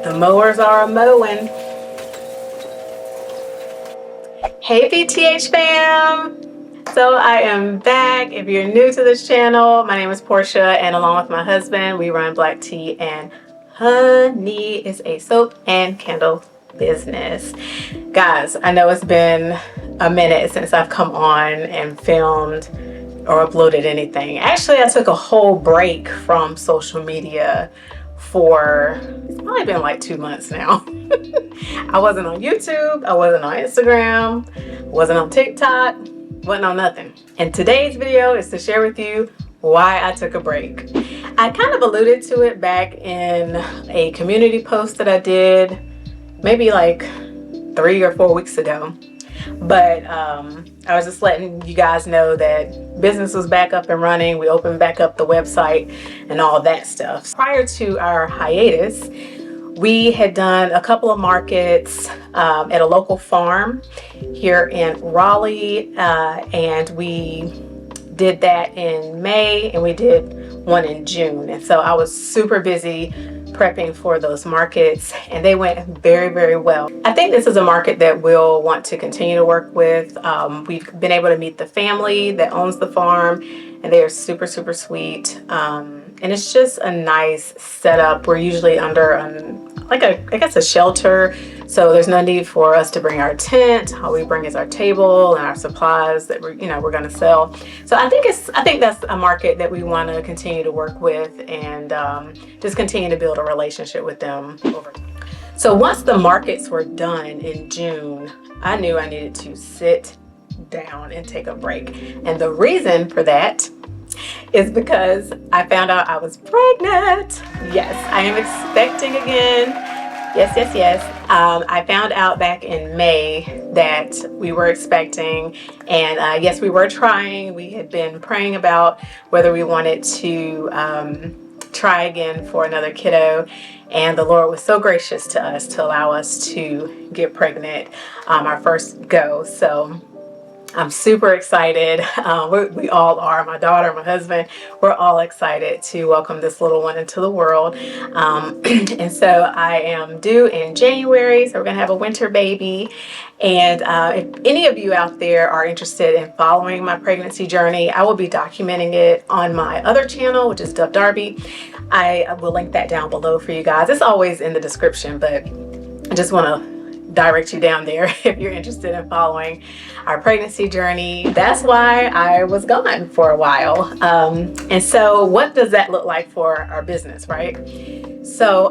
The mowers are a-mowing. Hey BTH fam! So I am back. If you're new to this channel, my name is Portia, and along with my husband, we run Black Tea and Honey. Is a soap and candle business. Guys, I know it's been a minute since I've come on and filmed or uploaded anything. Actually, I took a whole break from social media for, it's probably been like 2 months now. I wasn't on YouTube, I wasn't on Instagram, wasn't on TikTok, wasn't on nothing. And today's video is to share with you why I took a break. I kind of alluded to it back in a community post that I did maybe like 3 or 4 weeks ago. But I was just letting you guys know that business was back up and running. We opened back up the website and all that stuff. Prior to our hiatus, we had done a couple of markets at a local farm here in Raleigh, and we did that in May and we did one in June. And so I was super busy prepping for those markets, and they went very, very well. I think this is a market that we'll want to continue to work with. We've been able to meet the family that owns the farm, and they are super, super sweet. And it's just a nice setup. We're usually under like I guess a shelter, so there's no need for us to bring our tent. All we bring is our table and our supplies that we're going to sell. So I think that's a market that we want to continue to work with, and just continue to build a relationship with them. So once the markets were done in June, I knew I needed to sit down and take a break. And the reason for that is because I found out I was pregnant. Yes, I am expecting again. Yes. I found out back in May that we were expecting, and yes, we were trying. We had been praying about whether we wanted to try again for another kiddo, and the Lord was so gracious to us to allow us to get pregnant, our first go. So I'm super excited. We all are. My daughter, my husband, we're all excited to welcome this little one into the world. And so I am due in January, so we're going to have a winter baby. And if any of you out there are interested in following my pregnancy journey, I will be documenting it on my other channel, which is Dub Darby. I will link that down below for you guys. It's always in the description, but I just want to direct you down there if you're interested in following our pregnancy journey. That's why I was gone for a while. And so what does that look like for our business, right? So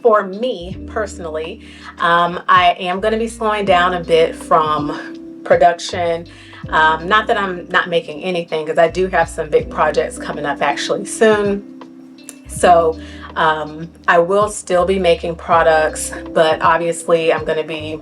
for me personally, I am going to be slowing down a bit from production. Not that I'm not making anything, because I do have some big projects coming up actually soon. So I will still be making products, but obviously I'm going to be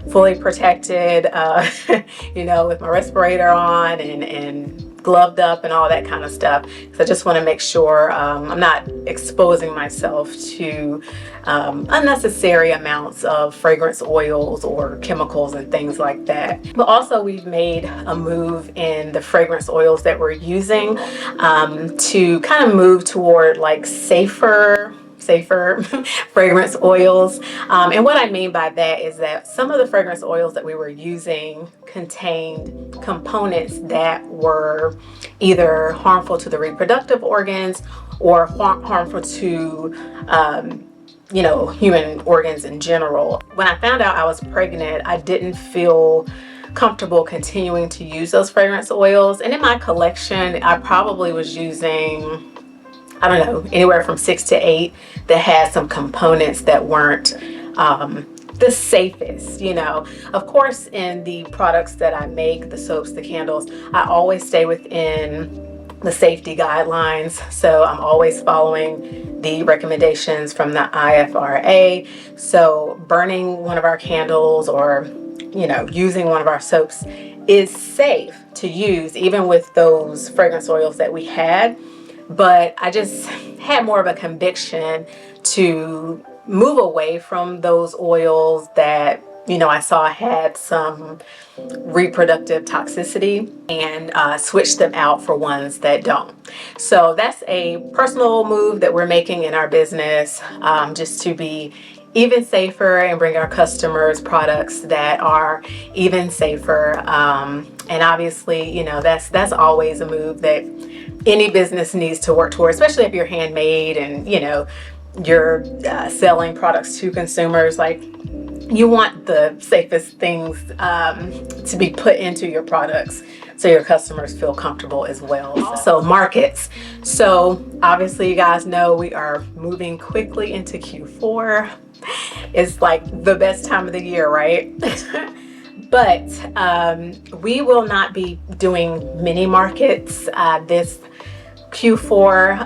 fully protected, with my respirator on and gloved up and all that kind of stuff. So I just want to make sure I'm not exposing myself to unnecessary amounts of fragrance oils or chemicals and things like that. But also we've made a move in the fragrance oils that we're using to kind of move toward like safer fragrance oils. And what I mean by that is that some of the fragrance oils that we were using contained components that were either harmful to the reproductive organs or harmful to human organs in general. When I found out I was pregnant, I didn't feel comfortable continuing to use those fragrance oils. And in my collection, I probably was using, I don't know, anywhere from 6 to 8 that had some components that weren't the safest. Of course, in the products that I make, the soaps, the candles, I always stay within the safety guidelines. So I'm always following the recommendations from the IFRA. So burning one of our candles or using one of our soaps is safe to use, even with those fragrance oils that we had. But I just had more of a conviction to move away from those oils that I saw had some reproductive toxicity, and switch them out for ones that don't. So that's a personal move that we're making in our business, just to be even safer and bring our customers products that are even safer. And obviously, that's always a move that any business needs to work towards, especially if you're handmade and you're selling products to consumers. Like, you want the safest things to be put into your products so your customers feel comfortable as well. So markets. So obviously you guys know we are moving quickly into Q4. It's like the best time of the year, right? But we will not be doing mini markets this Q4.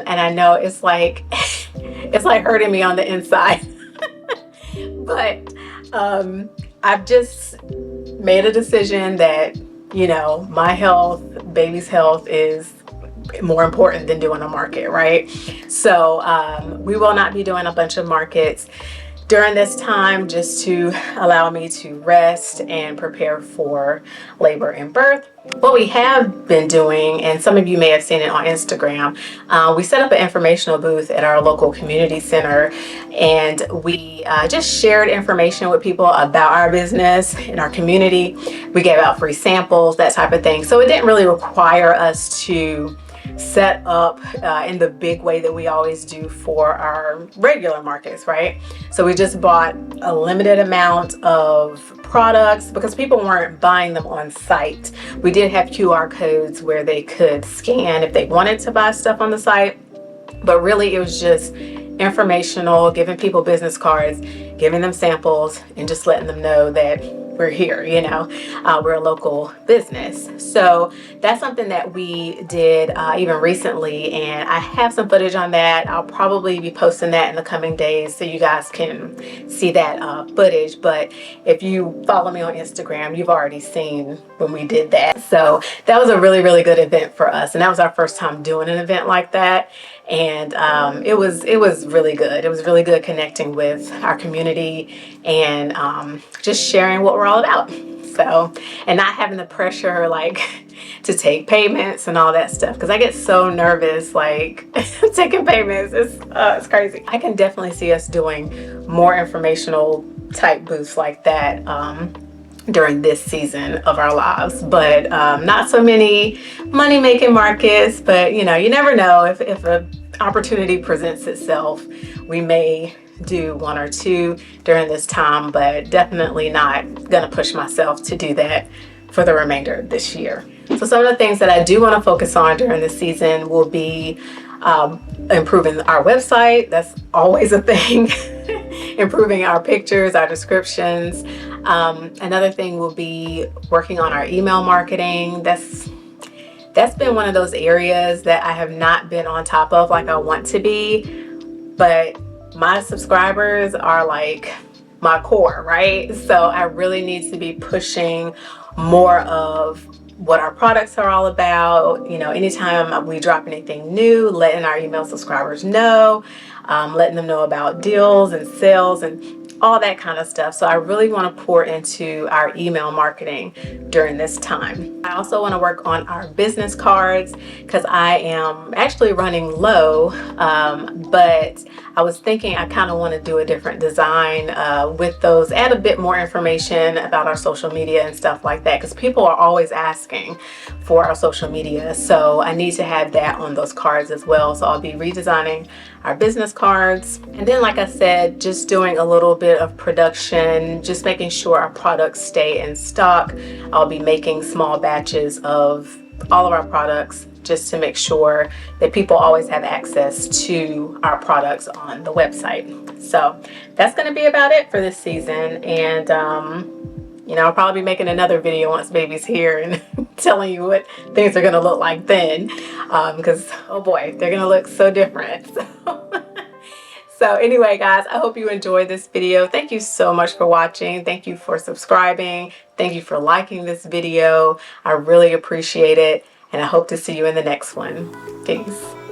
And I know it's like it's like hurting me on the inside. But I've just made a decision that, my health, baby's health is more important than doing a market, right? So we will not be doing a bunch of markets during this time, just to allow me to rest and prepare for labor and birth. What we have been doing, and some of you may have seen it on Instagram, we set up an informational booth at our local community center, and we just shared information with people about our business and our community. We gave out free samples, that type of thing. So it didn't really require us to set up in the big way that we always do for our regular markets, right? So we just bought a limited amount of products because people weren't buying them on site. We did have QR codes where they could scan if they wanted to buy stuff on the site, but really it was just informational, giving people business cards, giving them samples, and just letting them know that we're here, we're a local business. So that's something that we did even recently, and I have some footage on that. I'll probably be posting that in the coming days so you guys can see that footage. But if you follow me on Instagram, you've already seen when we did that. So that was a really, really good event for us, and that was our first time doing an event like that. And it was really good. It was really good connecting with our community and just sharing what we're all about. So, and not having the pressure like to take payments and all that stuff, because I get so nervous like taking payments. It's crazy. I can definitely see us doing more informational type booths like that during this season of our lives, but not so many money making markets. But you never know, if an opportunity presents itself, we may do one or two during this time, but definitely not gonna push myself to do that for the remainder of this year. So some of the things that I do want to focus on during this season will be improving our website. That's always a thing. Improving our pictures, our descriptions. Another thing will be working on our email marketing. That's been one of those areas that I have not been on top of like I want to be, but my subscribers are like my core, right? So I really need to be pushing more of what our products are all about. Anytime we drop anything new, letting our email subscribers know, letting them know about deals and sales and all that kind of stuff. So I really want to pour into our email marketing during this time. I also want to work on our business cards because I am actually running low, but I was thinking I kind of want to do a different design with those, add a bit more information about our social media and stuff like that, because people are always asking for our social media. So I need to have that on those cards as well. So I'll be redesigning our business cards. And then, like I said, just doing a little bit of production, just making sure our products stay in stock. I'll be making small batches of all of our products just to make sure that people always have access to our products on the website. So that's going to be about it for this season. And I'll probably be making another video once baby's here and telling you what things are going to look like then, because oh boy, they're going to look so different. So anyway, guys, I hope you enjoyed this video. Thank you so much for watching. Thank you for subscribing. Thank you for liking this video. I really appreciate it, and I hope to see you in the next one. Peace.